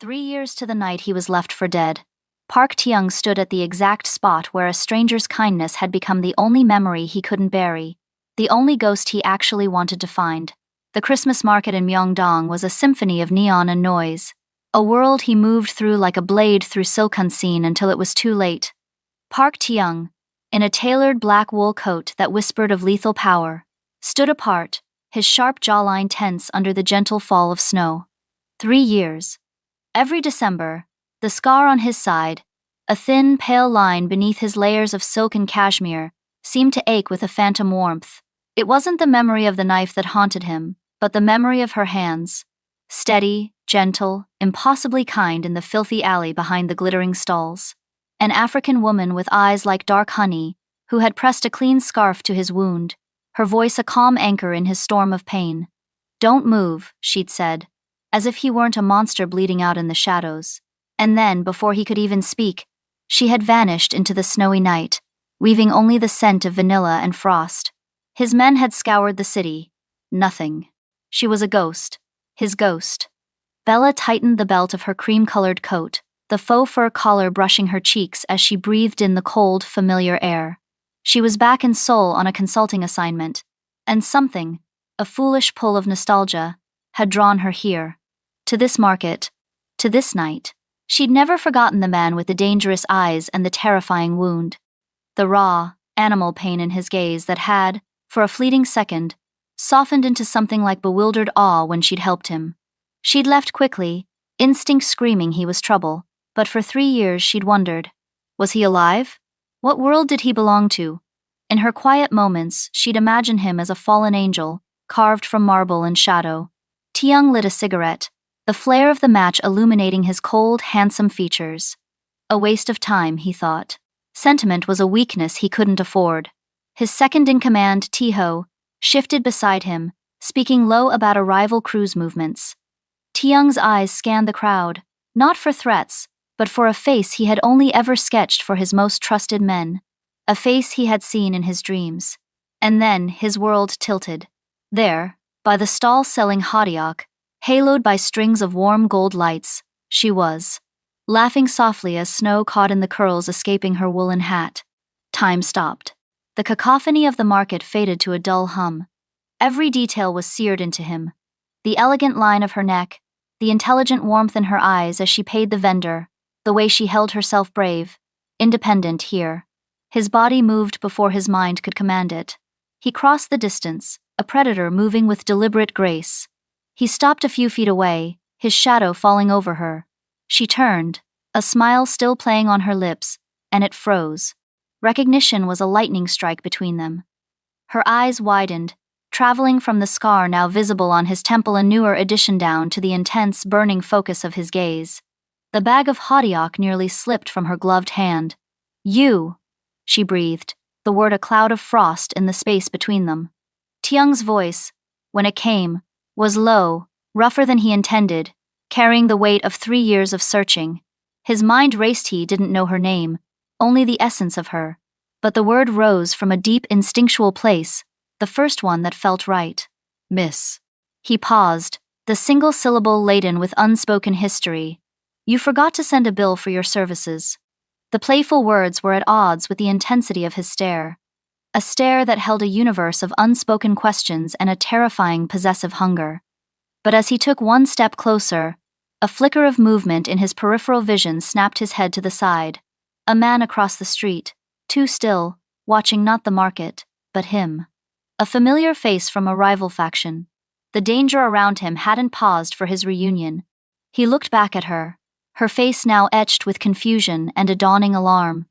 3 years to the night he was left for dead, Park Tae-young stood at the exact spot where a stranger's kindness had become the only memory he couldn't bury, the only ghost he actually wanted to find. The Christmas market in Myeongdong was a symphony of neon and noise, a world he moved through like a blade through silk unseen until it was too late. Park Tae-young, in a tailored black wool coat that whispered of lethal power, stood apart, his sharp jawline tense under the gentle fall of snow. 3 years. Every December, the scar on his side, a thin, pale line beneath his layers of silk and cashmere, seemed to ache with a phantom warmth. It wasn't the memory of the knife that haunted him, but the memory of her hands, steady, gentle, impossibly kind in the filthy alley behind the glittering stalls. An African woman with eyes like dark honey, who had pressed a clean scarf to his wound, her voice a calm anchor in his storm of pain. "Don't move," she'd said, as if he weren't a monster bleeding out in the shadows. And then, before he could even speak, she had vanished into the snowy night, leaving only the scent of vanilla and frost. His men had scoured the city. Nothing. She was a ghost. His ghost. Bella tightened the belt of her cream-colored coat, the faux fur collar brushing her cheeks as she breathed in the cold, familiar air. She was back in Seoul on a consulting assignment, and something, a foolish pull of nostalgia, had drawn her here. To this market. To this night. She'd never forgotten the man with the dangerous eyes and the terrifying wound. The raw, animal pain in his gaze that had, for a fleeting second, softened into something like bewildered awe when she'd helped him. She'd left quickly, instinct screaming he was trouble, but for 3 years she'd wondered. Was he alive? What world did he belong to? In her quiet moments, she'd imagine him as a fallen angel, carved from marble and shadow. Tae-young lit a cigarette, the flare of the match illuminating his cold, handsome features. A waste of time, he thought. Sentiment was a weakness he couldn't afford. His second-in-command, Tae-ho, shifted beside him, speaking low about arrival cruise movements. Tae-young's eyes scanned the crowd, not for threats, but for a face he had only ever sketched for his most trusted men, a face he had seen in his dreams. And then his world tilted. There, by the stall selling hotteok, haloed by strings of warm gold lights, she was, laughing softly as snow caught in the curls escaping her woolen hat. Time stopped. The cacophony of the market faded to a dull hum. Every detail was seared into him. The elegant line of her neck, the intelligent warmth in her eyes as she paid the vendor, the way she held herself brave, independent here. His body moved before his mind could command it. He crossed the distance, a predator moving with deliberate grace. He stopped a few feet away, his shadow falling over her. She turned, a smile still playing on her lips, and it froze. Recognition was a lightning strike between them. Her eyes widened, traveling from the scar now visible on his temple a newer addition down to the intense, burning focus of his gaze. The bag of hotteok nearly slipped from her gloved hand. "You," she breathed, the word a cloud of frost in the space between them. Tae-young's voice, when it came, was low, rougher than he intended, carrying the weight of 3 years of searching. His mind raced. He didn't know her name, only the essence of her, but the word rose from a deep instinctual place, the first one that felt right. "Miss." He paused, the single syllable laden with unspoken history. "You forgot to send a bill for your services." The playful words were at odds with the intensity of his stare. A stare that held a universe of unspoken questions and a terrifying possessive hunger. But as he took one step closer, a flicker of movement in his peripheral vision snapped his head to the side. A man across the street, too still, watching not the market, but him. A familiar face from a rival faction. The danger around him hadn't paused for his reunion. He looked back at her, her face now etched with confusion and a dawning alarm.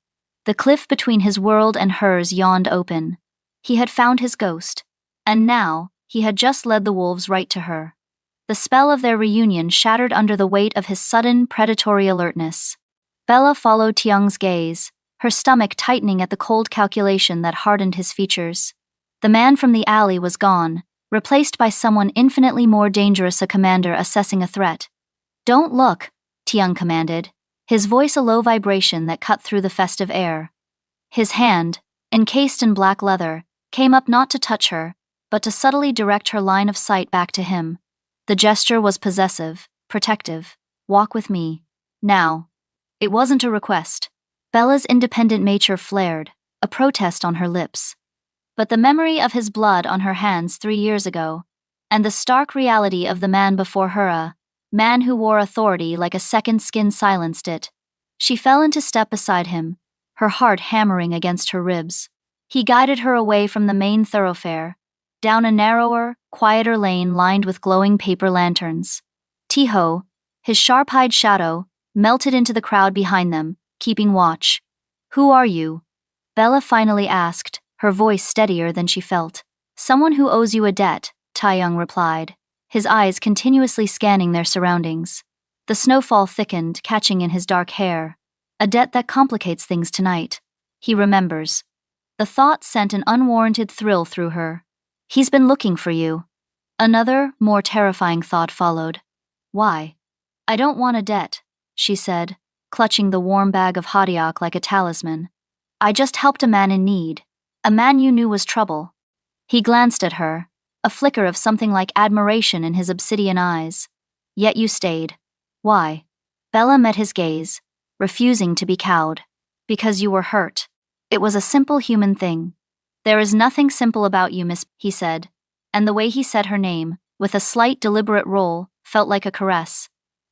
The cliff between his world and hers yawned open. He had found his ghost, and now he had just led the wolves right to her. The spell of their reunion shattered under the weight of his sudden, predatory alertness. Bella followed Tae-young's gaze, her stomach tightening at the cold calculation that hardened his features. The man from the alley was gone, replaced by someone infinitely more dangerous, a commander assessing a threat. "Don't look," Tae-young commanded, his voice a low vibration that cut through the festive air. His hand, encased in black leather, came up not to touch her, but to subtly direct her line of sight back to him. The gesture was possessive, protective. Walk with me. Now. It wasn't a request. Bella's independent nature flared, a protest on her lips. But the memory of his blood on her hands 3 years ago, and the stark reality of the man before her, a man who wore authority like a second skin, silenced it. She fell into step beside him, her heart hammering against her ribs. He guided her away from the main thoroughfare, down a narrower, quieter lane lined with glowing paper lanterns. Tiho, his sharp-eyed shadow, melted into the crowd behind them, keeping watch. Who are you? Bella finally asked, her voice steadier than she felt. Someone who owes you a debt, Taeyong replied, his eyes continuously scanning their surroundings. The snowfall thickened, catching in his dark hair. A debt that complicates things tonight. He remembers. The thought sent an unwarranted thrill through her. He's been looking for you. Another, more terrifying thought followed. Why? I don't want a debt, she said, clutching the warm bag of hadiak like a talisman. I just helped a man in need. A man you knew was trouble. He glanced at her, a flicker of something like admiration in his obsidian eyes. Yet you stayed. Why? Bella met his gaze, refusing to be cowed. Because you were hurt. It was a simple human thing. There is nothing simple about you, miss, he said, and the way he said her name, with a slight deliberate roll, felt like a caress.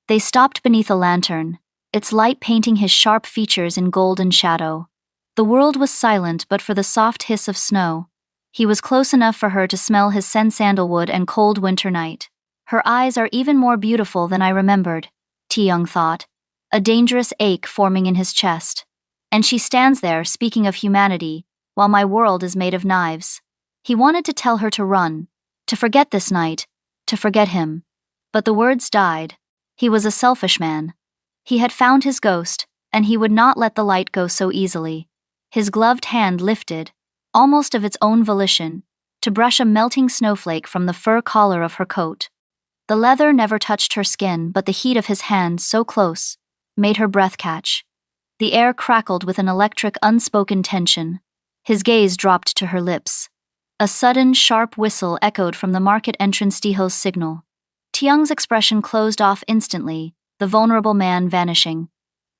They stopped beneath a lantern, its light painting his sharp features in golden shadow. The world was silent but for the soft hiss of snow. He was close enough for her to smell his scent sandalwood and cold winter night. Her eyes are even more beautiful than I remembered, Taeyong thought, a dangerous ache forming in his chest. And she stands there speaking of humanity, while my world is made of knives. He wanted to tell her to run, to forget this night, to forget him. But the words died. He was a selfish man. He had found his ghost, and he would not let the light go so easily. His gloved hand lifted, almost of its own volition, to brush a melting snowflake from the fur collar of her coat. The leather never touched her skin, but the heat of his hand, so close, made her breath catch. The air crackled with an electric, unspoken tension. His gaze dropped to her lips. A sudden, sharp whistle echoed from the market entrance Tiho's signal. Taeyong's expression closed off instantly, the vulnerable man vanishing.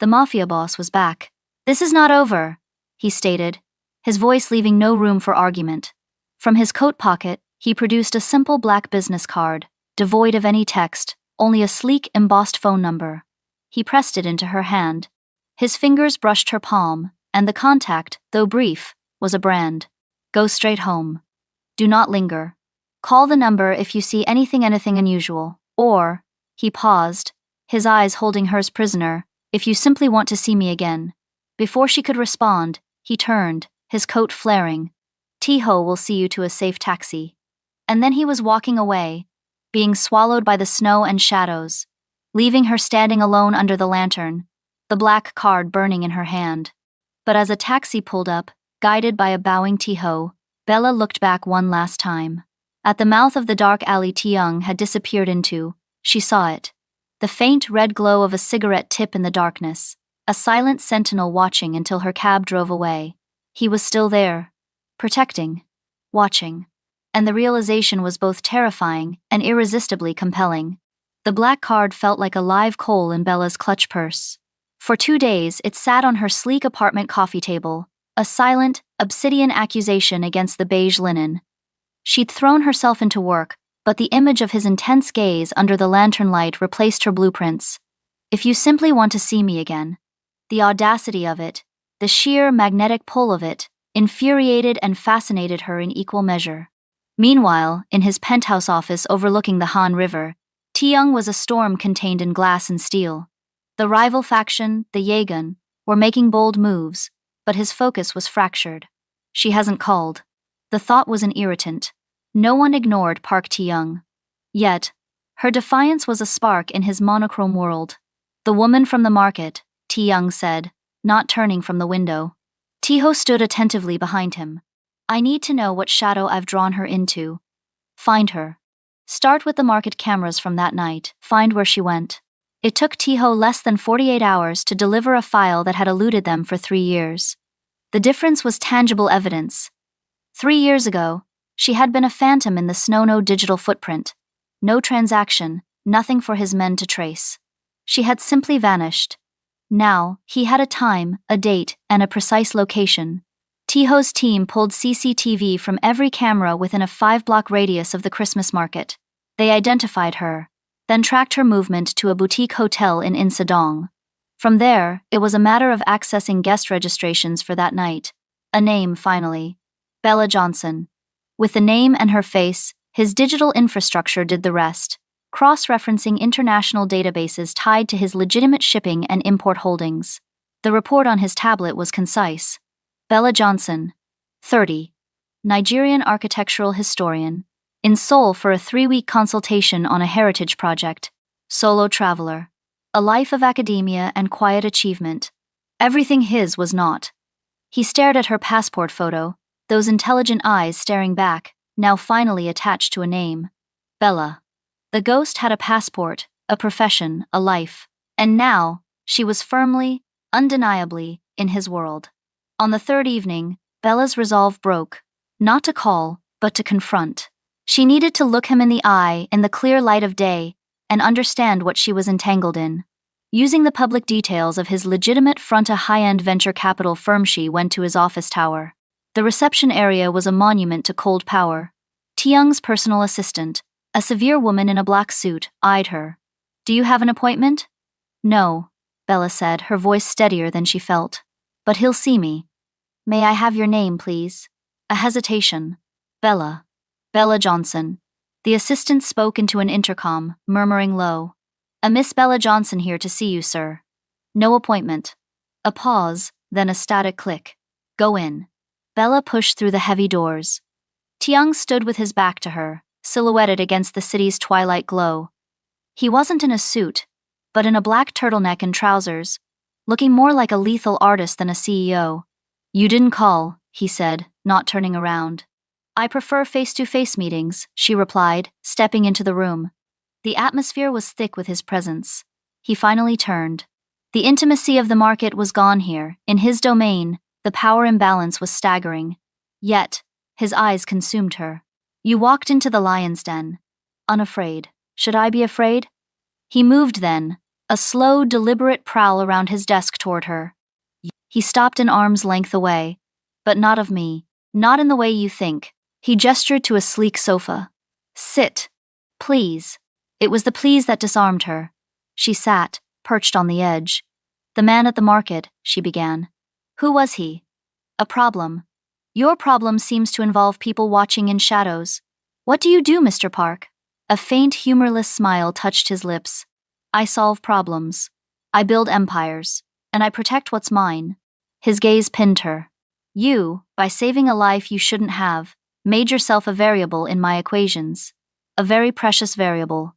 The Mafia boss was back. This is not over, he stated, his voice leaving no room for argument. From his coat pocket, he produced a simple black business card, devoid of any text, only a sleek, embossed phone number. He pressed it into her hand. His fingers brushed her palm, and the contact, though brief, was a brand. Go straight home. Do not linger. Call the number if you see anything unusual, or, he paused, his eyes holding hers prisoner, if you simply want to see me again. Before she could respond, he turned, his coat flaring. Tiho will see you to a safe taxi. And then he was walking away, being swallowed by the snow and shadows, leaving her standing alone under the lantern, the black card burning in her hand. But as a taxi pulled up, guided by a bowing Tiho, Bella looked back one last time. At the mouth of the dark alley Taeyong had disappeared into, she saw it. The faint red glow of a cigarette tip in the darkness, a silent sentinel watching until her cab drove away. He was still there, protecting, watching. And the realization was both terrifying and irresistibly compelling. The black card felt like a live coal in Bella's clutch purse. For 2 days, it sat on her sleek apartment coffee table, a silent, obsidian accusation against the beige linen. She'd thrown herself into work, but the image of his intense gaze under the lantern light replaced her blueprints. If you simply want to see me again. The audacity of it, the sheer magnetic pull of it, infuriated and fascinated her in equal measure. Meanwhile, in his penthouse office overlooking the Han River, Taeyong was a storm contained in glass and steel. The rival faction, the Yegun, were making bold moves, but his focus was fractured. She hasn't called. The thought was an irritant. No one ignored Park Taeyong. Yet, her defiance was a spark in his monochrome world. The woman from the market, Taeyong said, not turning from the window. Tiho stood attentively behind him. I need to know what shadow I've drawn her into. Find her. Start with the market cameras from that night, find where she went. It took Tiho less than 48 hours to deliver a file that had eluded them for 3 years. The difference was tangible evidence. 3 years ago, she had been a phantom in the Snow digital footprint. No transaction, nothing for his men to trace. She had simply vanished. Now, he had a time, a date, and a precise location. Tiho's team pulled CCTV from every camera within a 5-block radius of the Christmas market. They identified her, then tracked her movement to a boutique hotel in Insadong. From there, it was a matter of accessing guest registrations for that night. A name, finally. Bella Johnson. With the name and her face, his digital infrastructure did the rest, cross-referencing international databases tied to his legitimate shipping and import holdings. The report on his tablet was concise. Bella Johnson, 30, Nigerian architectural historian, in Seoul for a 3-week consultation on a heritage project, solo traveler, a life of academia and quiet achievement. Everything his was not. He stared at her passport photo, those intelligent eyes staring back, now finally attached to a name. Bella. The ghost had a passport, a profession, a life, and now, she was firmly, undeniably, in his world. On the third evening, Bella's resolve broke, not to call, but to confront. She needed to look him in the eye in the clear light of day and understand what she was entangled in. Using the public details of his legitimate front, a high-end venture capital firm, she went to his office tower. The reception area was a monument to cold power. Tiyoung's personal assistant, a severe woman in a black suit, eyed her. "Do you have an appointment?" "No," Bella said, her voice steadier than she felt. "But he'll see me." "May I have your name, please?" A hesitation. "Bella. Bella Johnson." The assistant spoke into an intercom, murmuring low. "A Miss Bella Johnson here to see you, sir." "No appointment." A pause, then a static click. "Go in." Bella pushed through the heavy doors. Tiyoung stood with his back to her, silhouetted against the city's twilight glow. He wasn't in a suit, but in a black turtleneck and trousers, looking more like a lethal artist than a CEO. "You didn't call," he said, not turning around. "I prefer face-to-face meetings," she replied, stepping into the room. The atmosphere was thick with his presence. He finally turned. The intimacy of the market was gone here. In his domain, the power imbalance was staggering. Yet, his eyes consumed her. "You walked into the lion's den. Unafraid. Should I be afraid?" He moved then, a slow, deliberate prowl around his desk toward her. He stopped an arm's length away. "But not of me. Not in the way you think." He gestured to a sleek sofa. "Sit. Please." It was the please that disarmed her. She sat, perched on the edge. "The man at the market," she began. "Who was he?" "A problem. Your problem seems to involve people watching in shadows. What do you do, Mr. Park?" A faint, humorless smile touched his lips. "I solve problems. I build empires. And I protect what's mine." His gaze pinned her. "You, by saving a life you shouldn't have, made yourself a variable in my equations. A very precious variable."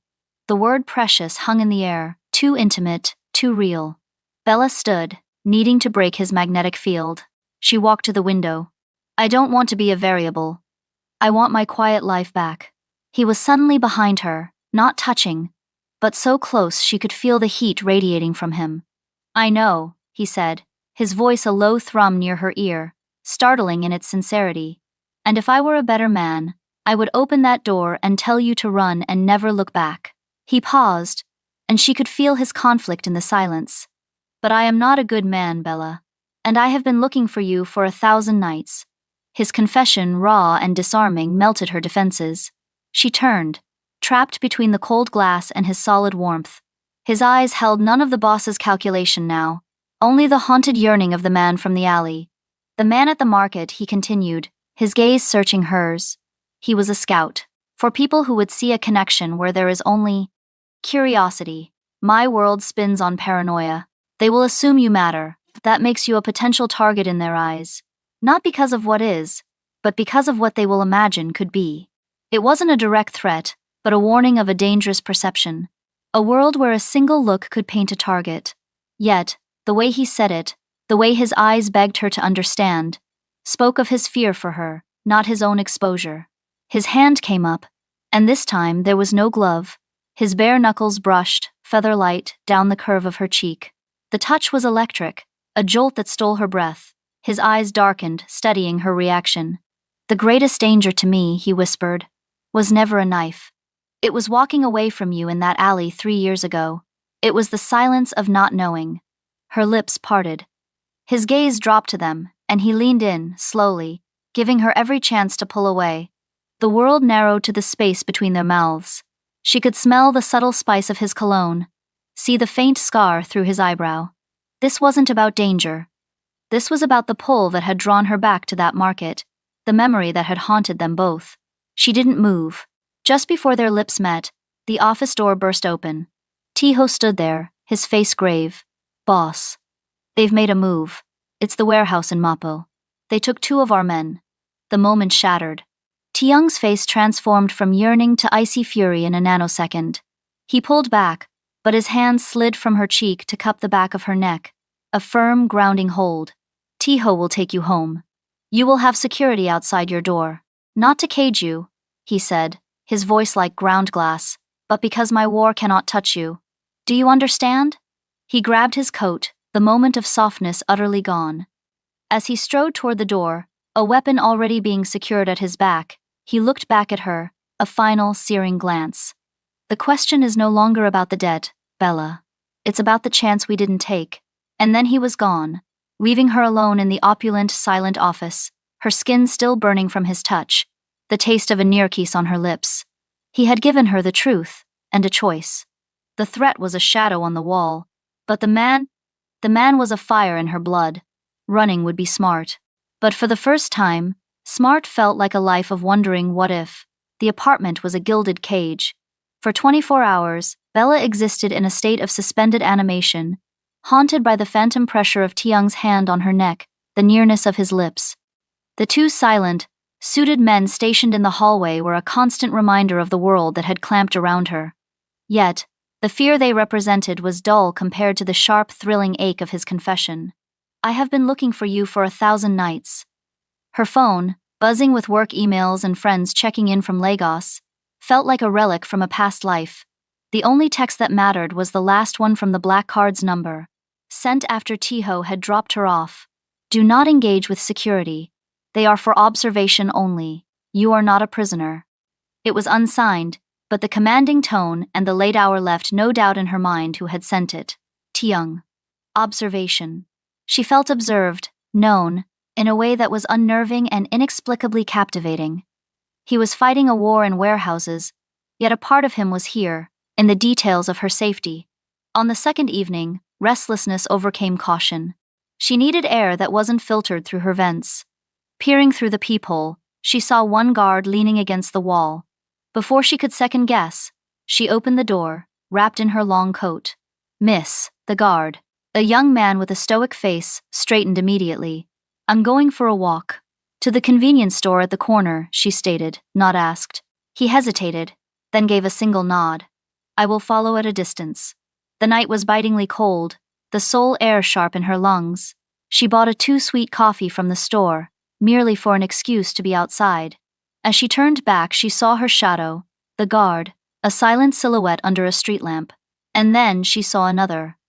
The word precious hung in the air, too intimate, too real. Bella stood, needing to break his magnetic field. She walked to the window. "I don't want to be a variable. I want my quiet life back." He was suddenly behind her, not touching, but so close she could feel the heat radiating from him. "I know," he said, his voice a low thrum near her ear, startling in its sincerity. "And if I were a better man, I would open that door and tell you to run and never look back." He paused, and she could feel his conflict in the silence. "But I am not a good man, Bella, and I have been looking for you for 1,000 nights." His confession, raw and disarming, melted her defenses. She turned, trapped between the cold glass and his solid warmth. His eyes held none of the boss's calculation now, only the haunted yearning of the man from the alley. "The man at the market," he continued, his gaze searching hers. "He was a scout, for people who would see a connection where there is only curiosity. My world spins on paranoia. They will assume you matter. That makes you a potential target in their eyes. Not because of what is, but because of what they will imagine could be." It wasn't a direct threat, but a warning of a dangerous perception. A world where a single look could paint a target. Yet, the way he said it, the way his eyes begged her to understand, spoke of his fear for her, not his own exposure. His hand came up, and this time there was no glove. His bare knuckles brushed, feather-light, down the curve of her cheek. The touch was electric, a jolt that stole her breath. His eyes darkened, studying her reaction. "The greatest danger to me," he whispered, "was never a knife. It was walking away from you in that alley 3 years ago. It was the silence of not knowing. Her lips parted. His gaze dropped to them, and he leaned in, slowly, giving her every chance to pull away. The world narrowed to the space between their mouths. She could smell the subtle spice of his cologne, see the faint scar through his eyebrow. This wasn't about danger. This was about the pull that had drawn her back to that market, the memory that had haunted them both. She didn't move. Just before their lips met, the office door burst open. Tiho stood there, his face grave. "Boss. They've made a move. It's the warehouse in Mapo. They took 2 of our men." The moment shattered. Tiang's face transformed from yearning to icy fury in a nanosecond. He pulled back, but his hand slid from her cheek to cup the back of her neck, a firm, grounding hold. "Tiho will take you home. You will have security outside your door. Not to cage you," he said, his voice like ground glass, "but because my war cannot touch you. Do you understand?" He grabbed his coat, the moment of softness utterly gone. As he strode toward the door, a weapon already being secured at his back, he looked back at her, a final, searing glance. "The question is no longer about the debt, Bella. It's about the chance we didn't take." And then he was gone, leaving her alone in the opulent, silent office, her skin still burning from his touch, the taste of a nearkiss on her lips. He had given her the truth, and a choice. The threat was a shadow on the wall, but the man was a fire in her blood. Running would be smart. But for the first time, smart felt like a life of wondering what if. The apartment was a gilded cage. For 24 hours, Bella existed in a state of suspended animation, haunted by the phantom pressure of Tiang's hand on her neck, the nearness of his lips. The 2 silent, suited men stationed in the hallway were a constant reminder of the world that had clamped around her. Yet, the fear they represented was dull compared to the sharp, thrilling ache of his confession. "I have been looking for you for 1,000 nights." Her phone, buzzing with work emails and friends checking in from Lagos, felt like a relic from a past life. The only text that mattered was the last one from the Black Card's number, sent after Tiho had dropped her off. "Do not engage with security. They are for observation only. You are not a prisoner." It was unsigned, but the commanding tone and the late hour left no doubt in her mind who had sent it. Tiang. Observation. She felt observed, known, in a way that was unnerving and inexplicably captivating. He was fighting a war in warehouses, yet a part of him was here, in the details of her safety. On the second evening, restlessness overcame caution. She needed air that wasn't filtered through her vents. Peering through the peephole, she saw one guard leaning against the wall. Before she could second guess, she opened the door, wrapped in her long coat. "Miss," the guard, a young man with a stoic face, straightened immediately. "I'm going for a walk." "To the convenience store at the corner," she stated, not asked. He hesitated, then gave a single nod. "I will follow at a distance." The night was bitingly cold, the sole air sharp in her lungs. She bought a 2-sweet coffee from the store, merely for an excuse to be outside. As she turned back, she saw her shadow, the guard, a silent silhouette under a street lamp. And then she saw another.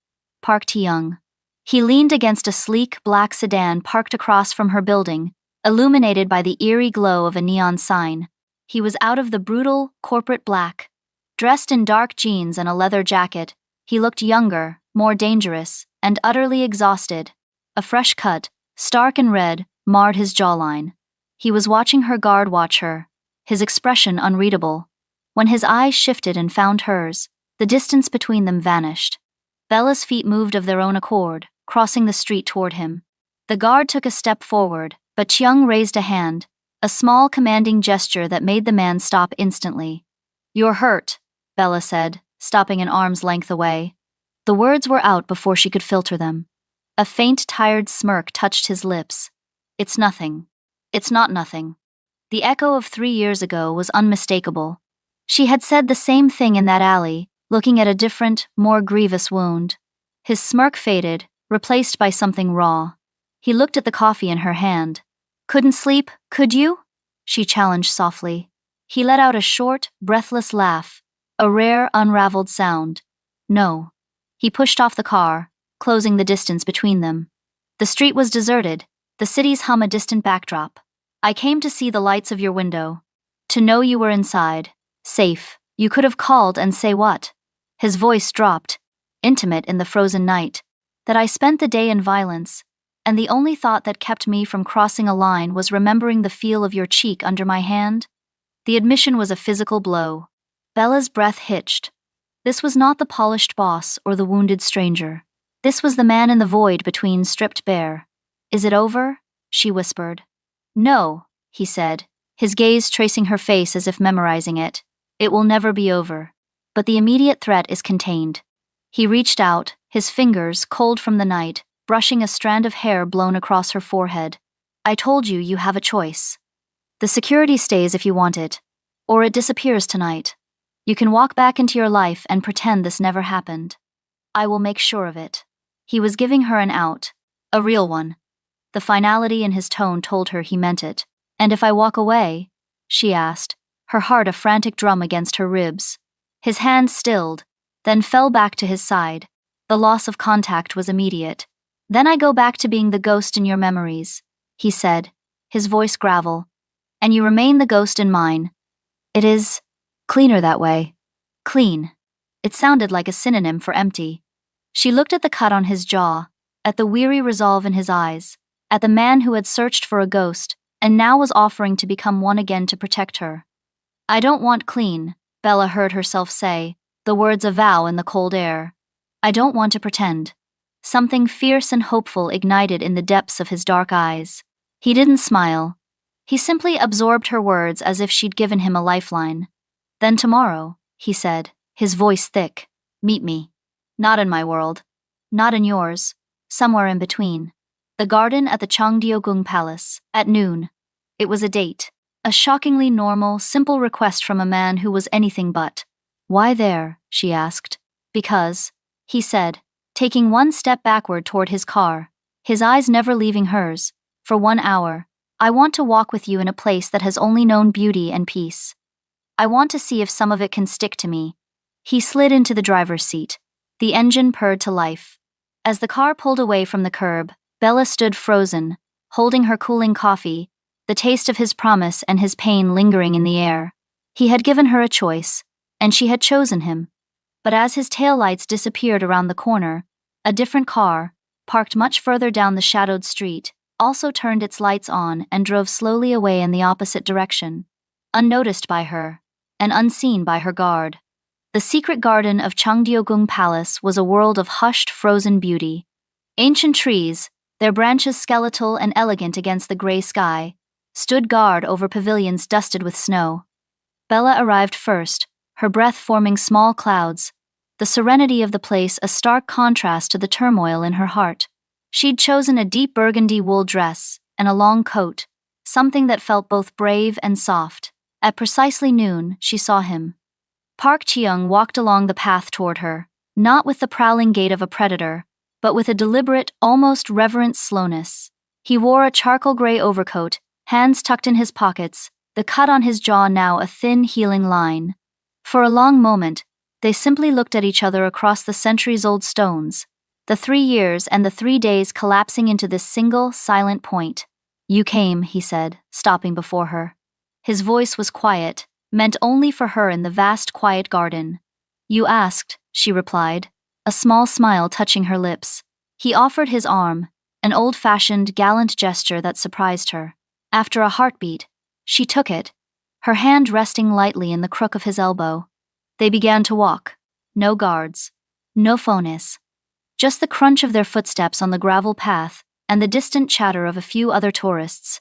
Park Ti-young. He leaned against a sleek, black sedan parked across from her building, illuminated by the eerie glow of a neon sign. He was out of the brutal, corporate black. Dressed in dark jeans and a leather jacket, he looked younger, more dangerous, and utterly exhausted. A fresh cut, stark and red, marred his jawline. He was watching her guard watch her, his expression unreadable. When his eyes shifted and found hers, the distance between them vanished. Bella's feet moved of their own accord, crossing the street toward him. The guard took a step forward, but Chiang raised a hand, a small commanding gesture that made the man stop instantly. "You're hurt," Bella said, stopping an arm's length away. The words were out before she could filter them. A faint, tired smirk touched his lips. "It's nothing. It's not nothing." The echo of 3 years ago was unmistakable. She had said the same thing in that alley, looking at a different, more grievous wound. His smirk faded, replaced by something raw. He looked at the coffee in her hand. "Couldn't sleep, could you?" she challenged softly. He let out a short, breathless laugh, a rare, unraveled sound. "No." He pushed off the car, closing the distance between them. The street was deserted, the city's hum a distant backdrop. "I came to see the lights of your window. To know you were inside. Safe. You could have called and say what?" His voice dropped. intimate in the frozen night, that I spent the day in violence, and the only thought that kept me from crossing a line was remembering the feel of your cheek under my hand? The admission was a physical blow. Bella's breath hitched. This was not the polished boss or the wounded stranger. This was the man in the void between, stripped bare. Is it over? She whispered. No, he said, his gaze tracing her face as if memorizing it. It will never be over. But the immediate threat is contained. He reached out, his fingers, cold from the night, brushing a strand of hair blown across her forehead. I told you, you have a choice. The security stays if you want it, or it disappears tonight. You can walk back into your life and pretend this never happened. I will make sure of it. He was giving her an out, a real one. The finality in his tone told her he meant it. And if I walk away? She asked, her heart a frantic drum against her ribs. His hand stilled, then fell back to his side. The loss of contact was immediate. Then I go back to being the ghost in your memories, he said, his voice gravel. And you remain the ghost in mine. It is cleaner that way. Clean. It sounded like a synonym for empty. She looked at the cut on his jaw, at the weary resolve in his eyes, at the man who had searched for a ghost, and now was offering to become one again to protect her. I don't want clean, Bella heard herself say, the words a vow in the cold air. I don't want to pretend. Something fierce and hopeful ignited in the depths of his dark eyes. He didn't smile. He simply absorbed her words as if she'd given him a lifeline. Then tomorrow, he said, his voice thick, meet me. Not in my world. Not in yours. Somewhere in between. The garden at the Cheongdeokgung Palace, at noon. It was a date. A shockingly normal, simple request from a man who was anything but. Why there? She asked. Because, he said, taking one step backward toward his car, his eyes never leaving hers, for 1 hour. I want to walk with you in a place that has only known beauty and peace. I want to see if some of it can stick to me. He slid into the driver's seat. The engine purred to life. As the car pulled away from the curb, Bella stood frozen, holding her cooling coffee, the taste of his promise and his pain lingering in the air. He had given her a choice, and she had chosen him. But as his taillights disappeared around the corner, a different car, parked much further down the shadowed street, also turned its lights on and drove slowly away in the opposite direction, unnoticed by her, and unseen by her guard. The secret garden of Cheongdeokgung Palace was a world of hushed, frozen beauty. Ancient trees, their branches skeletal and elegant against the gray sky, stood guard over pavilions dusted with snow. Bella arrived first, her breath forming small clouds, the serenity of the place a stark contrast to the turmoil in her heart. She'd chosen a deep burgundy wool dress and a long coat, something that felt both brave and soft. At precisely noon, she saw him. Park Cheung walked along the path toward her, not with the prowling gait of a predator, but with a deliberate, almost reverent slowness. He wore a charcoal gray overcoat, hands tucked in his pockets, the cut on his jaw now a thin, healing line. For a long moment, they simply looked at each other across the centuries-old stones, the 3 years and the 3 days collapsing into this single, silent point. You came, he said, stopping before her. His voice was quiet, meant only for her in the vast, quiet garden. You asked, she replied, a small smile touching her lips. He offered his arm, an old-fashioned, gallant gesture that surprised her. After a heartbeat, she took it, her hand resting lightly in the crook of his elbow. They began to walk. No guards. No phones. Just the crunch of their footsteps on the gravel path and the distant chatter of a few other tourists.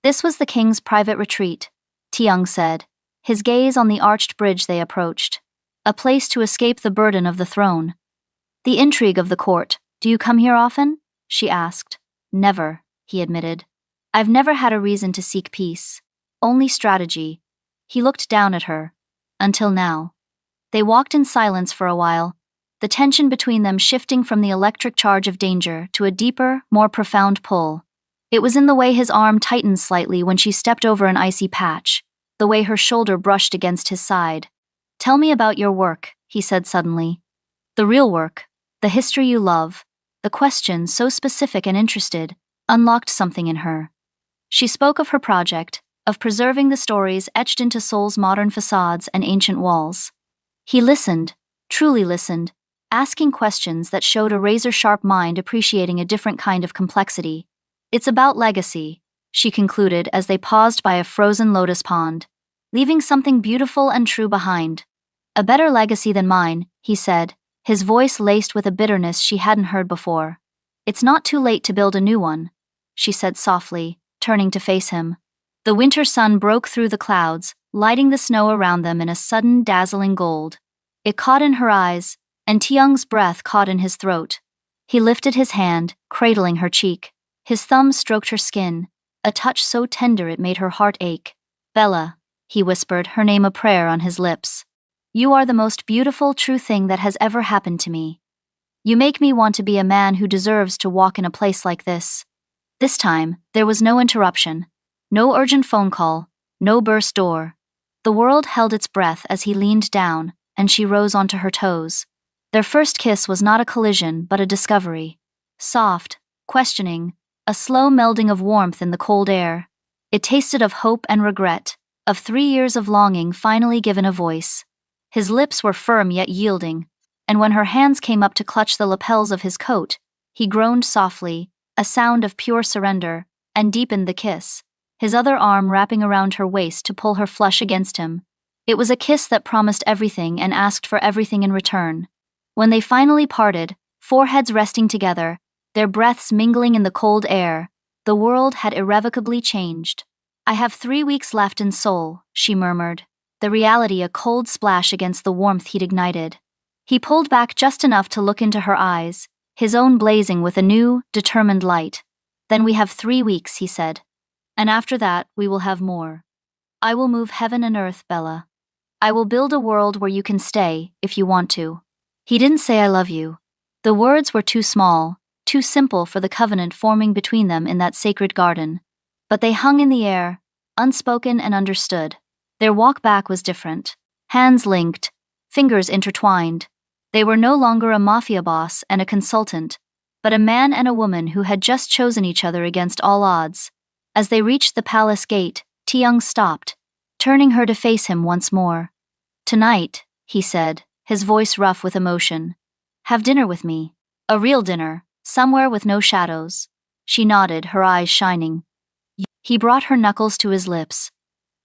This was the king's private retreat, Tiang said, his gaze on the arched bridge they approached. A place to escape the burden of the throne. The intrigue of the court. Do you come here often? She asked. Never, he admitted. I've never had a reason to seek peace. Only strategy. He looked down at her. Until now. They walked in silence for a while, the tension between them shifting from the electric charge of danger to a deeper, more profound pull. It was in the way his arm tightened slightly when she stepped over an icy patch, the way her shoulder brushed against his side. Tell me about your work, he said suddenly. The real work, the history you love, the question, so specific and interested, unlocked something in her. She spoke of her project, of preserving the stories etched into Seoul's modern facades and ancient walls. He listened, truly listened, asking questions that showed a razor-sharp mind appreciating a different kind of complexity. It's about legacy, she concluded as they paused by a frozen lotus pond. Leaving something beautiful and true behind. A better legacy than mine, he said, his voice laced with a bitterness she hadn't heard before. It's not too late to build a new one, she said softly, turning to face him. The winter sun broke through the clouds, lighting the snow around them in a sudden dazzling gold. It caught in her eyes, and Tiang's breath caught in his throat. He lifted his hand, cradling her cheek. His thumb stroked her skin, a touch so tender it made her heart ache. Bella, he whispered, her name a prayer on his lips. You are the most beautiful, true thing that has ever happened to me. You make me want to be a man who deserves to walk in a place like this. This time, there was no interruption. No urgent phone call, no burst door. The world held its breath as he leaned down, and she rose onto her toes. Their first kiss was not a collision but a discovery. Soft, questioning, a slow melding of warmth in the cold air. It tasted of hope and regret, of 3 years of longing finally given a voice. His lips were firm yet yielding, and when her hands came up to clutch the lapels of his coat, he groaned softly, a sound of pure surrender, and deepened the kiss, his other arm wrapping around her waist to pull her flush against him. It was a kiss that promised everything and asked for everything in return. When they finally parted, foreheads resting together, their breaths mingling in the cold air, the world had irrevocably changed. I have 3 weeks left in Seoul, she murmured, the reality a cold splash against the warmth he'd ignited. He pulled back just enough to look into her eyes, his own blazing with a new, determined light. Then we have 3 weeks, he said. And after that, we will have more. I will move heaven and earth, Bella. I will build a world where you can stay, if you want to. He didn't say I love you. The words were too small, too simple for the covenant forming between them in that sacred garden. But they hung in the air, unspoken and understood. Their walk back was different. Hands linked, fingers intertwined. They were no longer a mafia boss and a consultant, but a man and a woman who had just chosen each other against all odds. As they reached the palace gate, Tiang stopped, turning her to face him once more. Tonight, he said, his voice rough with emotion. Have dinner with me. A real dinner, somewhere with no shadows. She nodded, her eyes shining. He brought her knuckles to his lips.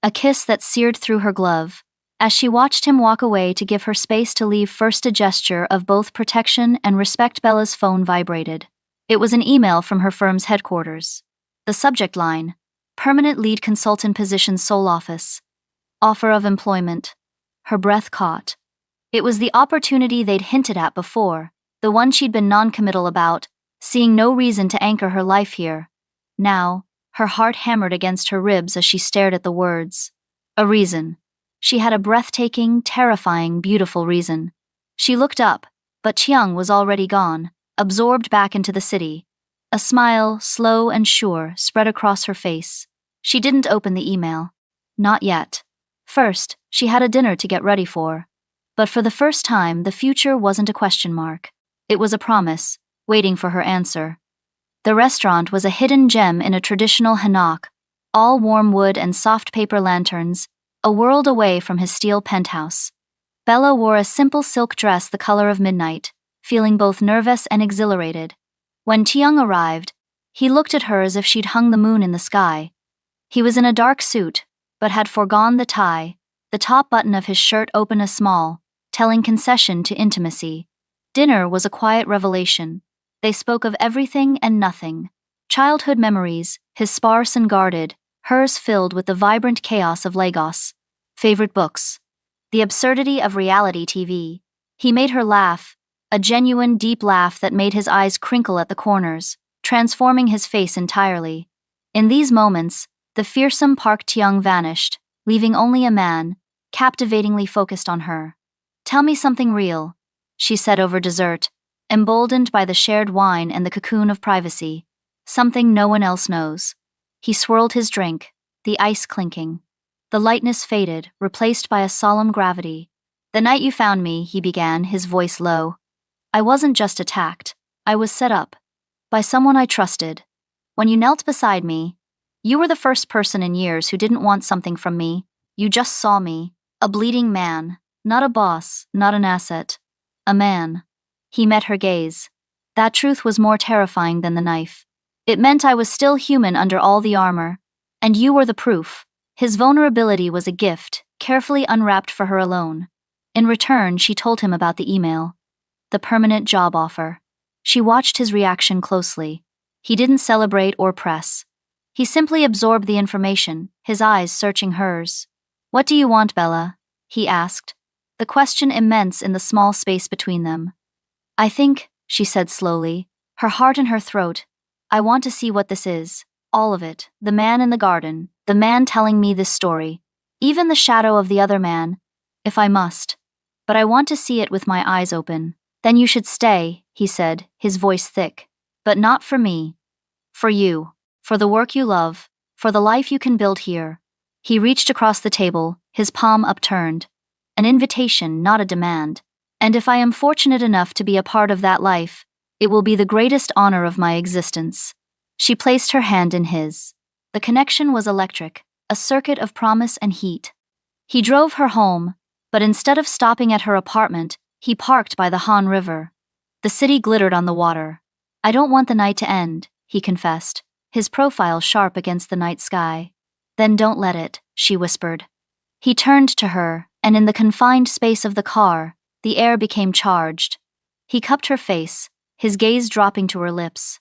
A kiss that seared through her glove. As she watched him walk away to give her space to leave, first a gesture of both protection and respect. Bella's phone vibrated. It was an email from her firm's headquarters. The subject line, Permanent Lead Consultant Position, Seoul Office. Offer of employment. Her breath caught. It was the opportunity they'd hinted at before, the one she'd been non-committal about, seeing no reason to anchor her life here. Now, her heart hammered against her ribs as she stared at the words. A reason. She had a breathtaking, terrifying, beautiful reason. She looked up, but Chiang was already gone, absorbed back into the city. A smile, slow and sure, spread across her face. She didn't open the email. Not yet. First, she had a dinner to get ready for. But for the first time, the future wasn't a question mark. It was a promise, waiting for her answer. The restaurant was a hidden gem in a traditional hanok, all warm wood and soft paper lanterns, a world away from his steel penthouse. Bella wore a simple silk dress the color of midnight, feeling both nervous and exhilarated. When Tiang arrived, he looked at her as if she'd hung the moon in the sky. He was in a dark suit, but had foregone the tie, the top button of his shirt open a small, telling concession to intimacy. Dinner was a quiet revelation. They spoke of everything and nothing. Childhood memories, his sparse and guarded, hers filled with the vibrant chaos of Lagos. Favorite books. The absurdity of reality TV. He made her laugh, a genuine, deep laugh that made his eyes crinkle at the corners, transforming his face entirely. In these moments, the fearsome Park Tiang vanished, leaving only a man, captivatingly focused on her. Tell me something real, she said over dessert, emboldened by the shared wine and the cocoon of privacy. Something no one else knows. He swirled his drink, the ice clinking. The lightness faded, replaced by a solemn gravity. The night you found me, he began, his voice low. I wasn't just attacked. I was set up. By someone I trusted. When you knelt beside me, you were the first person in years who didn't want something from me. You just saw me. A bleeding man. Not a boss, not an asset. A man. He met her gaze. That truth was more terrifying than the knife. It meant I was still human under all the armor. And you were the proof. His vulnerability was a gift, carefully unwrapped for her alone. In return, she told him about the email. The permanent job offer. She watched his reaction closely. He didn't celebrate or press. He simply absorbed the information, his eyes searching hers. "What do you want, Bella?" he asked, the question immense in the small space between them. "I think," she said slowly, her heart in her throat, "I want to see what this is. All of it. The man in the garden, the man telling me this story. Even the shadow of the other man, if I must. But I want to see it with my eyes open." "Then you should stay," he said, his voice thick. "But not for me. For you. For the work you love. For the life you can build here." He reached across the table, his palm upturned. An invitation, not a demand. "And if I am fortunate enough to be a part of that life, it will be the greatest honor of my existence." She placed her hand in his. The connection was electric, a circuit of promise and heat. He drove her home, but instead of stopping at her apartment, he parked by the Han River. The city glittered on the water. "I don't want the night to end," he confessed, his profile sharp against the night sky. "Then don't let it," she whispered. He turned to her, and in the confined space of the car, the air became charged. He cupped her face, his gaze dropping to her lips.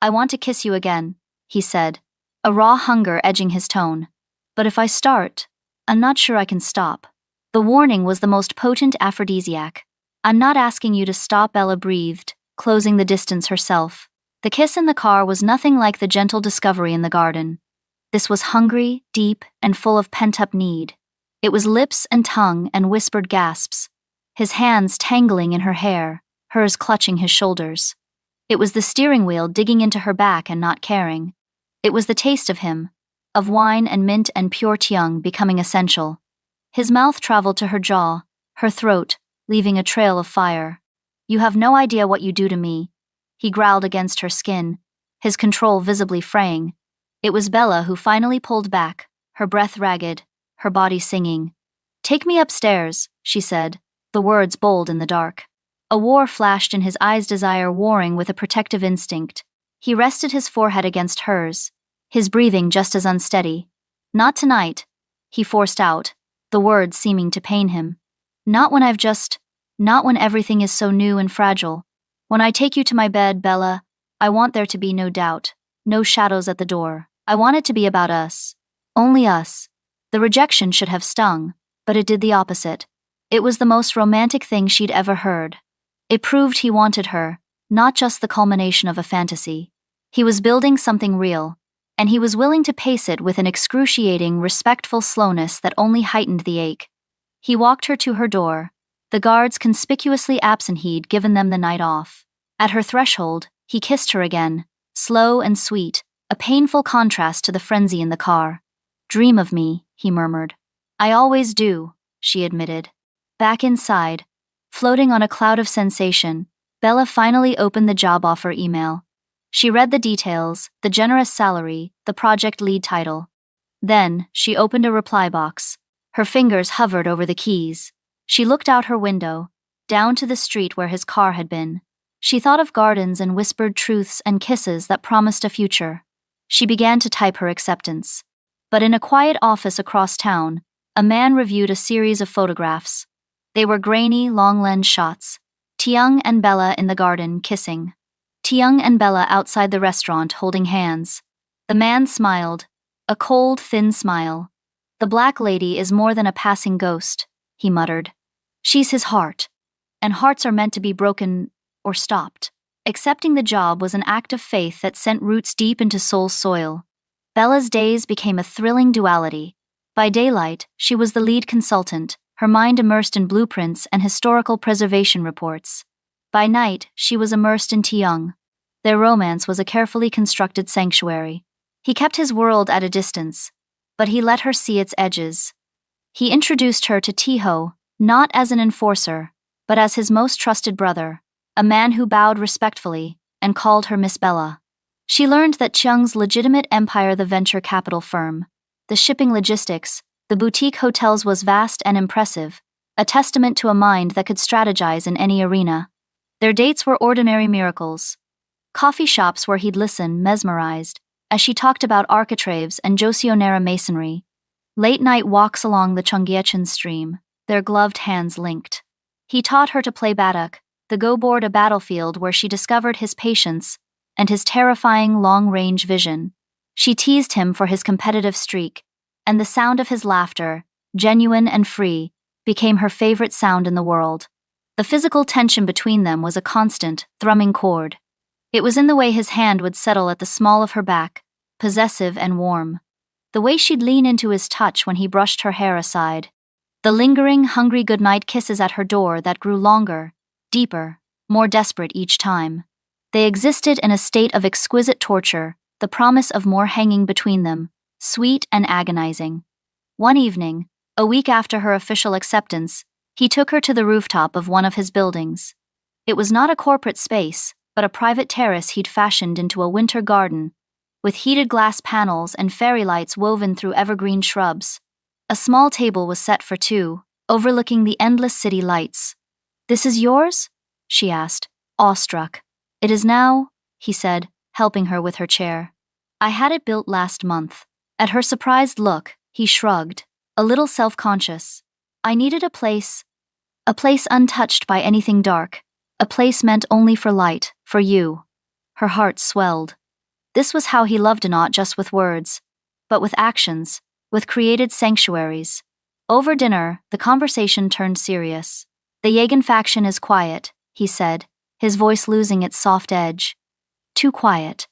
"I want to kiss you again," he said, a raw hunger edging his tone. "But if I start, I'm not sure I can stop." The warning was the most potent aphrodisiac. "I'm not asking you to stop," Bella breathed, closing the distance herself. The kiss in the car was nothing like the gentle discovery in the garden. This was hungry, deep, and full of pent-up need. It was lips and tongue and whispered gasps, his hands tangling in her hair, hers clutching his shoulders. It was the steering wheel digging into her back and not caring. It was the taste of him, of wine and mint and pure tiang becoming essential. His mouth traveled to her jaw, her throat, leaving a trail of fire. "You have no idea what you do to me," he growled against her skin, his control visibly fraying. It was Bella who finally pulled back, her breath ragged, her body singing. "Take me upstairs," she said, the words bold in the dark. A war flashed in his eyes, desire warring with a protective instinct. He rested his forehead against hers, his breathing just as unsteady. "Not tonight," he forced out, the words seeming to pain him. Not when everything is so new and fragile. When I take you to my bed, Bella, I want there to be no doubt, no shadows at the door. I want it to be about us. Only us." The rejection should have stung, but it did the opposite. It was the most romantic thing she'd ever heard. It proved he wanted her, not just the culmination of a fantasy. He was building something real, and he was willing to pace it with an excruciating, respectful slowness that only heightened the ache. He walked her to her door. The guards conspicuously absent, he'd given them the night off. At her threshold, he kissed her again, slow and sweet, a painful contrast to the frenzy in the car. "Dream of me," he murmured. "I always do," she admitted. Back inside, floating on a cloud of sensation, Bella finally opened the job offer email. She read the details, the generous salary, the project lead title. Then, she opened a reply box. Her fingers hovered over the keys. She looked out her window, down to the street where his car had been. She thought of gardens and whispered truths and kisses that promised a future. She began to type her acceptance. But in a quiet office across town, a man reviewed a series of photographs. They were grainy, long-lens shots. Tiang and Bella in the garden, kissing. Tiang and Bella outside the restaurant, holding hands. The man smiled, a cold, thin smile. "The black lady is more than a passing ghost," he muttered. "She's his heart. And hearts are meant to be broken or stopped." Accepting the job was an act of faith that sent roots deep into Seoul's soil. Bella's days became a thrilling duality. By daylight, she was the lead consultant, her mind immersed in blueprints and historical preservation reports. By night, she was immersed in Tiang. Their romance was a carefully constructed sanctuary. He kept his world at a distance, but he let her see its edges. He introduced her to Tiho, not as an enforcer, but as his most trusted brother, a man who bowed respectfully and called her Miss Bella. She learned that Chiang's legitimate empire, the venture capital firm, the shipping logistics, the boutique hotels, was vast and impressive, a testament to a mind that could strategize in any arena. Their dates were ordinary miracles. Coffee shops where he'd listen, mesmerized, as she talked about architraves and Josionera masonry. Late-night walks along the Chongyecheon stream, their gloved hands linked. He taught her to play badak, the go-board, a battlefield where she discovered his patience and his terrifying long-range vision. She teased him for his competitive streak, and the sound of his laughter, genuine and free, became her favorite sound in the world. The physical tension between them was a constant, thrumming chord. It was in the way his hand would settle at the small of her back, possessive and warm. The way she'd lean into his touch when he brushed her hair aside. The lingering, hungry goodnight kisses at her door that grew longer, deeper, more desperate each time. They existed in a state of exquisite torture, the promise of more hanging between them, sweet and agonizing. One evening, a week after her official acceptance, he took her to the rooftop of one of his buildings. It was not a corporate space, but a private terrace he'd fashioned into a winter garden, with heated glass panels and fairy lights woven through evergreen shrubs. A small table was set for two, overlooking the endless city lights. "This is yours?" she asked, awestruck. "It is now," he said, helping her with her chair. "I had it built last month." At her surprised look, he shrugged, a little self-conscious. "I needed a place untouched by anything dark, a place meant only for light, for you." Her heart swelled. This was how he loved, not just with words, but with actions, with created sanctuaries. Over dinner, the conversation turned serious. "The Jagan faction is quiet," he said, his voice losing its soft edge. "Too quiet.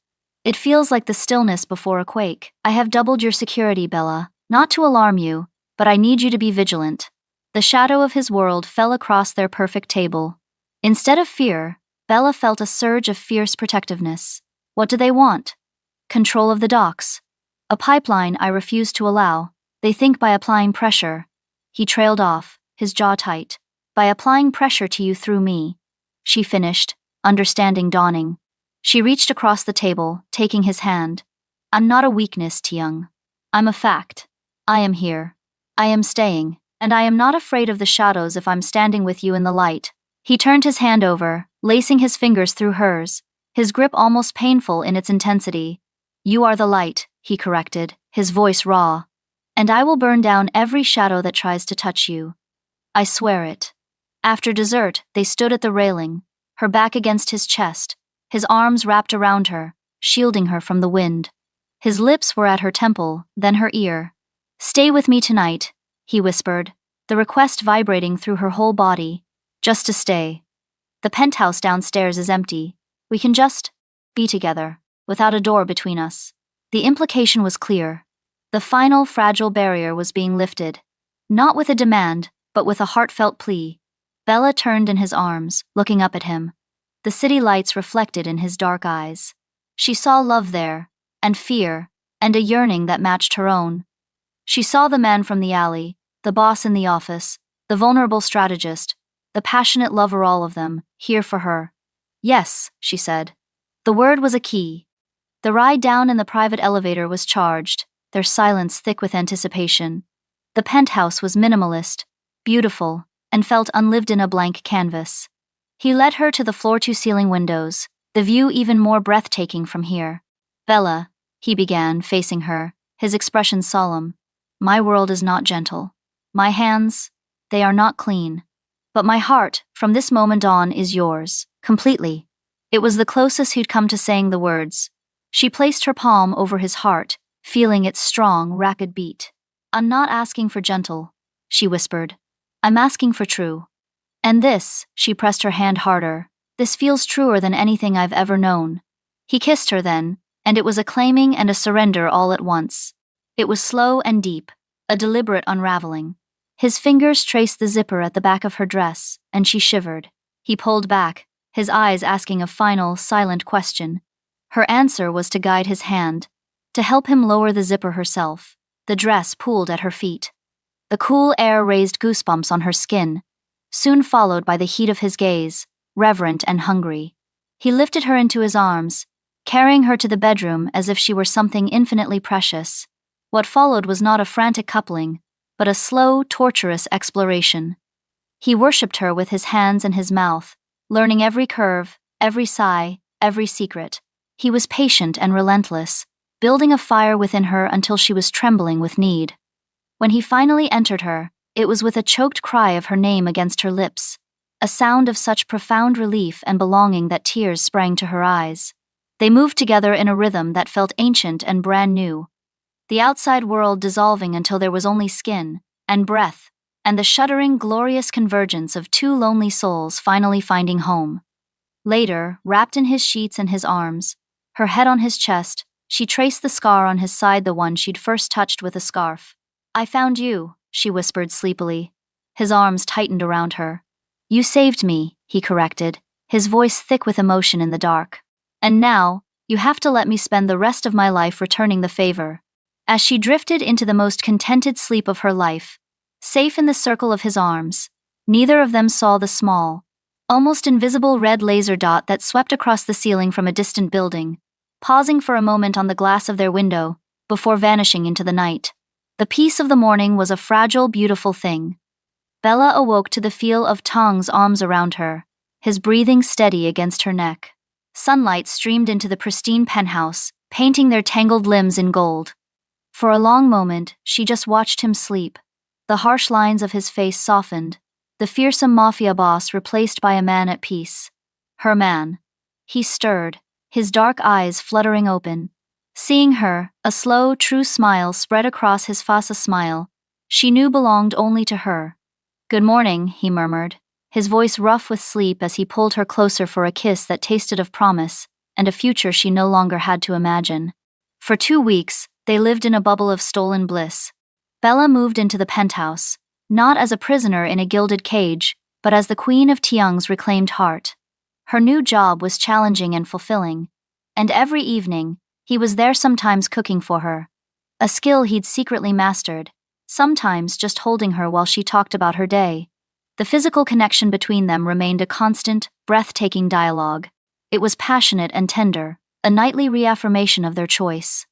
It feels like the stillness before a quake. I have doubled your security, Bella, not to alarm you, but I need you to be vigilant." The shadow of his world fell across their perfect table. Instead of fear, Bella felt a surge of fierce protectiveness. "What do they want?" "Control of the docks. A pipeline I refuse to allow. They think by applying pressure." He trailed off, his jaw tight. "By applying pressure to you through me," she finished, understanding dawning. She reached across the table, taking his hand. "I'm not a weakness, Tiyoung. I'm a fact. I am here. I am staying, and I am not afraid of the shadows if I'm standing with you in the light." He turned his hand over, lacing his fingers through hers, his grip almost painful in its intensity. "You are the light," he corrected, his voice raw. "And I will burn down every shadow that tries to touch you. I swear it." After dessert, they stood at the railing, her back against his chest, his arms wrapped around her, shielding her from the wind. His lips were at her temple, then her ear. "Stay with me tonight," he whispered, the request vibrating through her whole body. "Just to stay. The penthouse downstairs is empty. We can just be together, without a door between us." The implication was clear. The final fragile barrier was being lifted. Not with a demand, but with a heartfelt plea. Bella turned in his arms, looking up at him. The city lights reflected in his dark eyes. She saw love there, and fear, and a yearning that matched her own. She saw the man from the alley, the boss in the office, the vulnerable strategist, the passionate lover, all of them, here for her. "Yes," she said. The word was a key. The ride down in the private elevator was charged, their silence thick with anticipation. The penthouse was minimalist, beautiful, and felt unlived in a blank canvas. He led her to the floor-to-ceiling windows, the view even more breathtaking from here. "Bella," he began, facing her, his expression solemn. "My world is not gentle. My hands, they are not clean. But my heart, from this moment on, is yours, completely." It was the closest he'd come to saying the words. She placed her palm over his heart, feeling its strong, rapid beat. "I'm not asking for gentle," she whispered. "I'm asking for true. And this," she pressed her hand harder, "this feels truer than anything I've ever known." He kissed her then, and it was a claiming and a surrender all at once. It was slow and deep, a deliberate unraveling. His fingers traced the zipper at the back of her dress, and she shivered. He pulled back, his eyes asking a final, silent question. Her answer was to guide his hand, to help him lower the zipper herself. The dress pooled at her feet. The cool air raised goosebumps on her skin, soon followed by the heat of his gaze, reverent and hungry. He lifted her into his arms, carrying her to the bedroom as if she were something infinitely precious. What followed was not a frantic coupling, but a slow, torturous exploration. He worshipped her with his hands and his mouth, learning every curve, every sigh, every secret. He was patient and relentless, building a fire within her until she was trembling with need. When he finally entered her, it was with a choked cry of her name against her lips, a sound of such profound relief and belonging that tears sprang to her eyes. They moved together in a rhythm that felt ancient and brand new, the outside world dissolving until there was only skin and breath, and the shuddering, glorious convergence of two lonely souls finally finding home. Later, wrapped in his sheets and his arms, her head on his chest, she traced the scar on his side, the one she'd first touched with a scarf. "I found you," she whispered sleepily. His arms tightened around her. "You saved me," he corrected, his voice thick with emotion in the dark. "And now, you have to let me spend the rest of my life returning the favor." As she drifted into the most contented sleep of her life, safe in the circle of his arms, neither of them saw the small, almost invisible red laser dot that swept across the ceiling from a distant building, pausing for a moment on the glass of their window, before vanishing into the night. The peace of the morning was a fragile, beautiful thing. Bella awoke to the feel of Tong's arms around her, his breathing steady against her neck. Sunlight streamed into the pristine penthouse, painting their tangled limbs in gold. For a long moment, she just watched him sleep. The harsh lines of his face softened, the fearsome Mafia boss replaced by a man at peace. Her man. He stirred, his dark eyes fluttering open. Seeing her, a slow, true smile spread across his face, a smile she knew belonged only to her. "Good morning," he murmured, his voice rough with sleep as he pulled her closer for a kiss that tasted of promise and a future she no longer had to imagine. For 2 weeks, they lived in a bubble of stolen bliss. Bella moved into the penthouse, not as a prisoner in a gilded cage, but as the queen of Tiang's reclaimed heart. Her new job was challenging and fulfilling, and every evening, he was there, sometimes cooking for her, a skill he'd secretly mastered, sometimes just holding her while she talked about her day. The physical connection between them remained a constant, breathtaking dialogue. It was passionate and tender, a nightly reaffirmation of their choice.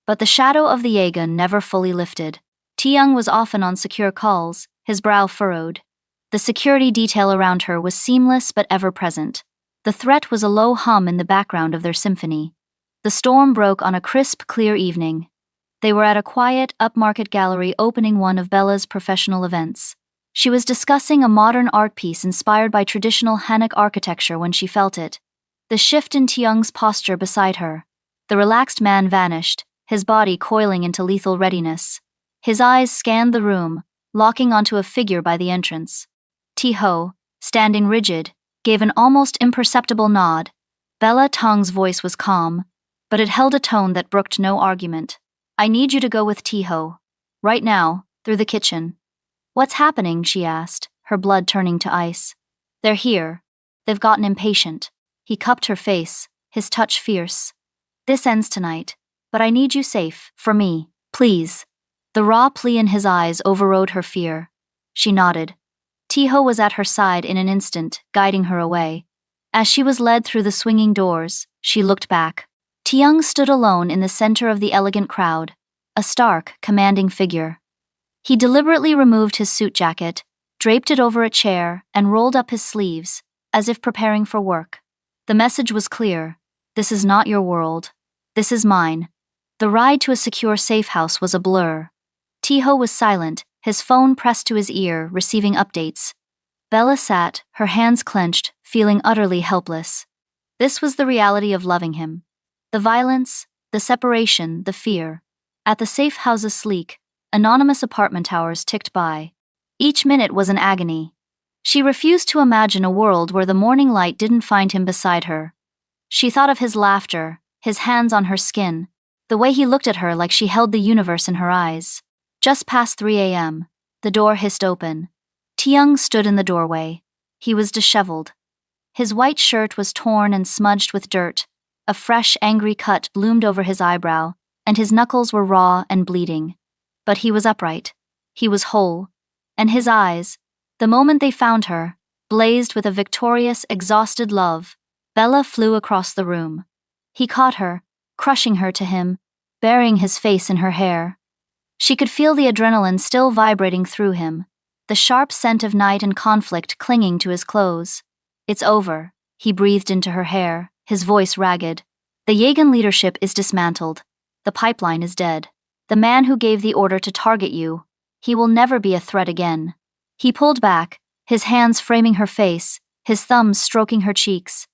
But the shadow of the Yegun never fully lifted. Tiang was often on secure calls, his brow furrowed. The security detail around her was seamless but ever-present. The threat was a low hum in the background of their symphony. The storm broke on a crisp, clear evening. They were at a quiet, upmarket gallery opening one of Bella's professional events. She was discussing a modern art piece inspired by traditional Hanok architecture when she felt it. The shift in Tiang's posture beside her. The relaxed man vanished, his body coiling into lethal readiness. His eyes scanned the room, locking onto a figure by the entrance. Ti-ho, standing rigid, gave an almost imperceptible nod. Bella Tong's voice was calm, but it held a tone that brooked no argument. "I need you to go with Ti-ho. Right now, through the kitchen." "What's happening?" she asked, her blood turning to ice. "They're here. They've gotten impatient." He cupped her face, his touch fierce. "This ends tonight, but I need you safe, for me, please." The raw plea in his eyes overrode her fear. She nodded. Ti-ho was at her side in an instant, guiding her away. As she was led through the swinging doors, she looked back. Tiang stood alone in the center of the elegant crowd, a stark, commanding figure. He deliberately removed his suit jacket, draped it over a chair, and rolled up his sleeves, as if preparing for work. The message was clear. This is not your world. This is mine. The ride to a secure safe house was a blur. Ti-ho was silent, his phone pressed to his ear, receiving updates. Bella sat, her hands clenched, feeling utterly helpless. This was the reality of loving him. The violence, the separation, the fear. At the safe house's sleek, anonymous apartment towers ticked by. Each minute was an agony. She refused to imagine a world where the morning light didn't find him beside her. She thought of his laughter, his hands on her skin, the way he looked at her like she held the universe in her eyes. Just past 3 a.m., the door hissed open. Tiang stood in the doorway. He was disheveled. His white shirt was torn and smudged with dirt. A fresh, angry cut bloomed over his eyebrow, and his knuckles were raw and bleeding. But he was upright. He was whole. And his eyes, the moment they found her, blazed with a victorious, exhausted love. Bella flew across the room. He caught her, crushing her to him, burying his face in her hair. She could feel the adrenaline still vibrating through him, the sharp scent of night and conflict clinging to his clothes. It's over, he breathed into her hair, his voice ragged. The Jagan leadership is dismantled. The pipeline is dead. The man who gave the order to target you, he will never be a threat again. He pulled back, his hands framing her face, his thumbs stroking her cheeks.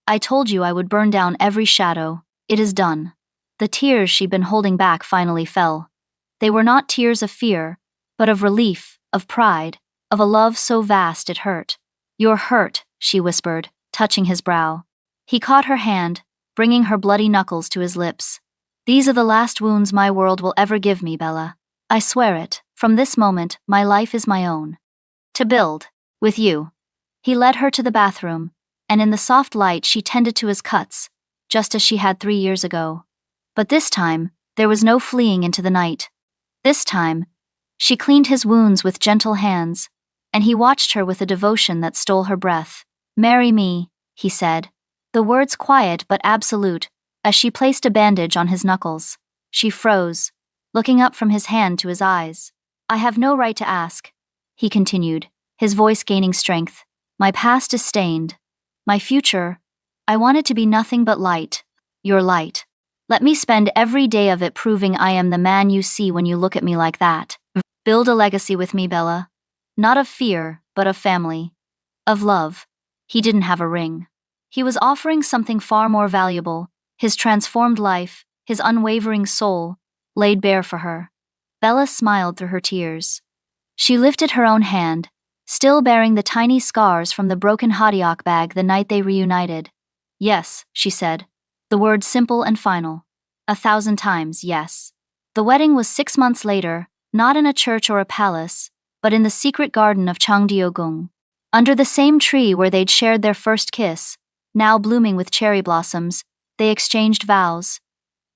I told you I would burn down every shadow. It is done. The tears she'd been holding back finally fell. They were not tears of fear, but of relief, of pride, of a love so vast it hurt. You're hurt, she whispered, touching his brow. He caught her hand, bringing her bloody knuckles to his lips. These are the last wounds my world will ever give me, Bella. I swear it. From this moment, my life is my own. To build. With you. He led her to the bathroom, and in the soft light she tended to his cuts, just as she had 3 years ago. But this time, there was no fleeing into the night. This time, she cleaned his wounds with gentle hands, and he watched her with a devotion that stole her breath. Marry me, he said. The words quiet but absolute, as she placed a bandage on his knuckles. She froze, looking up from his hand to his eyes. I have no right to ask, he continued, his voice gaining strength. My past is stained. My future, I want it to be nothing but light. Your light. Let me spend every day of it proving I am the man you see when you look at me like that. Build a legacy with me, Bella. Not of fear, but of family. Of love. He didn't have a ring. He was offering something far more valuable, his transformed life, his unwavering soul, laid bare for her. Bella smiled through her tears. She lifted her own hand, still bearing the tiny scars from the broken hadiak bag the night they reunited. Yes, she said, the word simple and final. 1,000 times, yes. The wedding was 6 months later, not in a church or a palace, but in the secret garden of Changdeogung. Under the same tree where they'd shared their first kiss, now blooming with cherry blossoms, they exchanged vows.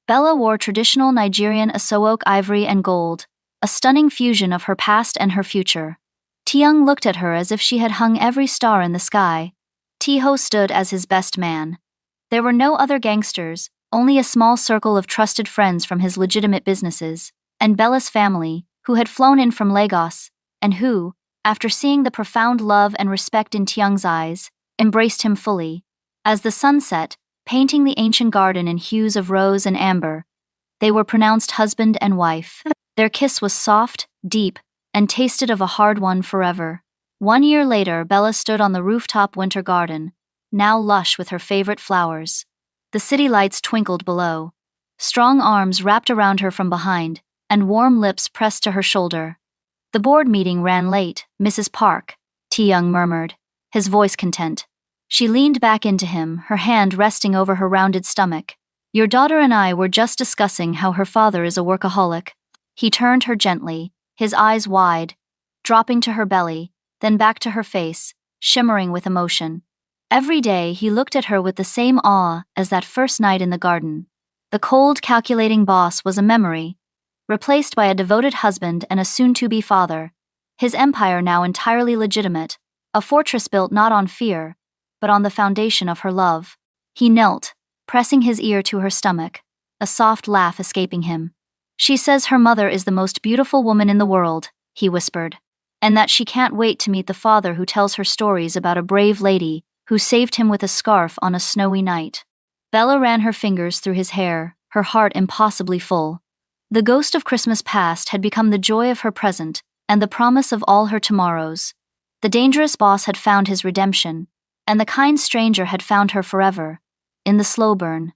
Bella wore traditional Nigerian asook ivory and gold, a stunning fusion of her past and her future. Tiyoung looked at her as if she had hung every star in the sky. Tiho stood as his best man. There were no other gangsters, only a small circle of trusted friends from his legitimate businesses, and Bella's family, who had flown in from Lagos, and who, after seeing the profound love and respect in Tiyoung's eyes, embraced him fully. As the sun set, painting the ancient garden in hues of rose and amber, they were pronounced husband and wife. Their kiss was soft, deep, and tasted of a hard one forever. 1 year later, Bella stood on the rooftop winter garden, now lush with her favorite flowers. The city lights twinkled below. Strong arms wrapped around her from behind, and warm lips pressed to her shoulder. The board meeting ran late, Mrs. Park, Tiyoung murmured, his voice content. She leaned back into him, her hand resting over her rounded stomach. Your daughter and I were just discussing how her father is a workaholic. He turned her gently, his eyes wide, dropping to her belly, then back to her face, shimmering with emotion. Every day he looked at her with the same awe as that first night in the garden. The cold, calculating boss was a memory, replaced by a devoted husband and a soon-to-be father, his empire now entirely legitimate, a fortress built not on fear, but on the foundation of her love. He knelt, pressing his ear to her stomach, a soft laugh escaping him. She says her mother is the most beautiful woman in the world, he whispered, and that she can't wait to meet the father who tells her stories about a brave lady who saved him with a scarf on a snowy night. Bella ran her fingers through his hair, her heart impossibly full. The ghost of Christmas past had become the joy of her present and the promise of all her tomorrows. The dangerous boss had found his redemption, and the kind stranger had found her forever, in the slow burn,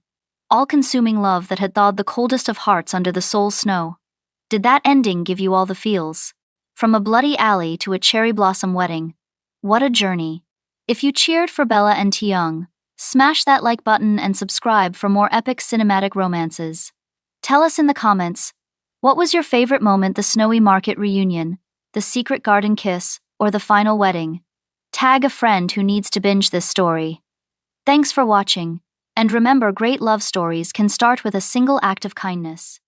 all-consuming love that had thawed the coldest of hearts under the soul snow. Did that ending give you all the feels? From a bloody alley to a cherry blossom wedding. What a journey. If you cheered for Bella and Tiyoung, smash that like button and subscribe for more epic cinematic romances. Tell us in the comments, what was your favorite moment, the snowy market reunion, the secret garden kiss, or the final wedding? Tag a friend who needs to binge this story. Thanks for watching, and remember, great love stories can start with a single act of kindness.